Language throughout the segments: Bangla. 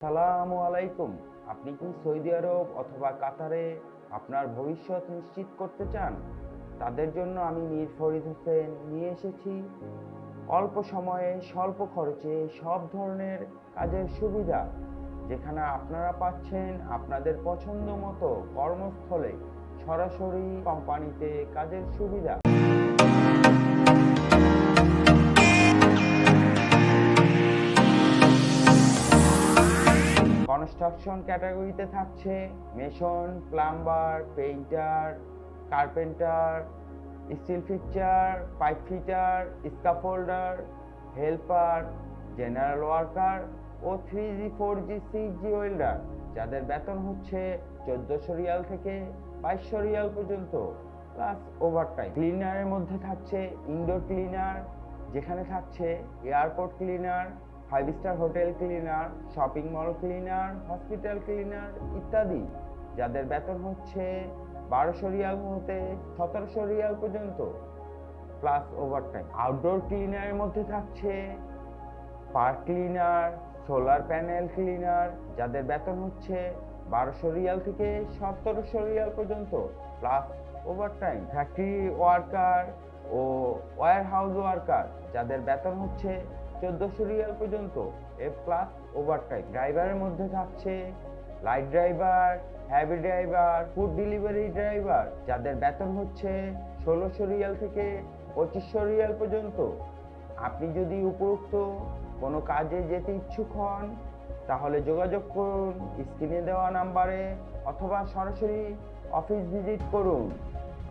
সালামু আলাইকুম। আপনি কি সৌদি আরব অথবা কাতারে আপনার ভবিষ্যৎ নিশ্চিত করতে চান? তাদের জন্য আমি মীর ফরিদ হোসেন নিয়ে এসেছি অল্প সময়ে স্বল্প খরচে সব ধরনের কাজের সুবিধা, যেখানে আপনারা পাচ্ছেন আপনাদের পছন্দ মতো কর্মস্থলে সরাসরি কোম্পানিতে কাজের সুবিধা। কনস্ট্রাকশন ক্যাটাগরিতে থাকছে mason, plumber, painter, carpenter, steel fixer, pipe fitter, scaffolder, helper, general worker ও 3G 4G 6G ওয়েল্ডার, যাদের বেতন হচ্ছে 1400 রিয়াল থেকে 2200 রিয়াল পর্যন্ত প্লাস ওভারটাইম। ক্লিনারের মধ্যে থাকছে ইনডোর ক্লিনার, যেখানে থাকছে airport cleaner, 5 star hotel cleaner, shopping mall cleaner, hospital cleaner ইত্যাদি, যাদের বেতন হচ্ছে 1200 রিয়াল হতে 1700 রিয়াল পর্যন্ত প্লাস ওভারটাইম। আউটডোর ক্লিনারের মধ্যে থাকছে park cleaner, solar panel cleaner, যাদের বেতন হচ্ছে 1200 রিয়াল থেকে 1700 রিয়াল পর্যন্ত প্লাস ওভারটাইম। ফ্যাক্টরি ওয়ার্কার ও ওয়্যার হাউস ওয়ার্কার, যাদের বেতন হচ্ছে 1400 রিয়াল পর্যন্ত প্লাস ওভারটাইম। ড্রাইভারের মধ্যে থাকছে light driver, heavy driver, food delivery driver, যাদের বেতন হচ্ছে 1600 রিয়াল থেকে 2500 রিয়াল পর্যন্ত। আপনি যদি উপরোক্ত কোনো কাজে যেতে ইচ্ছুক হন, তাহলে যোগাযোগ করুন স্ক্রিনে দেওয়া নাম্বারে অথবা সরাসরি অফিস ভিজিট করুন।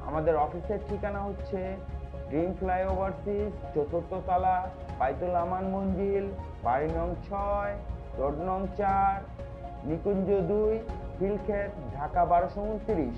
আমাদের অফিসের ঠিকানা হচ্ছে ড্রিম ফ্লাইওভারসিস, 4th তলা, বাইতুল আমান মঞ্জিল, বাড়ি নং 6, রোড নং 4, নিকুঞ্জ 2, ফিলক্ষেত, ঢাকা 1229।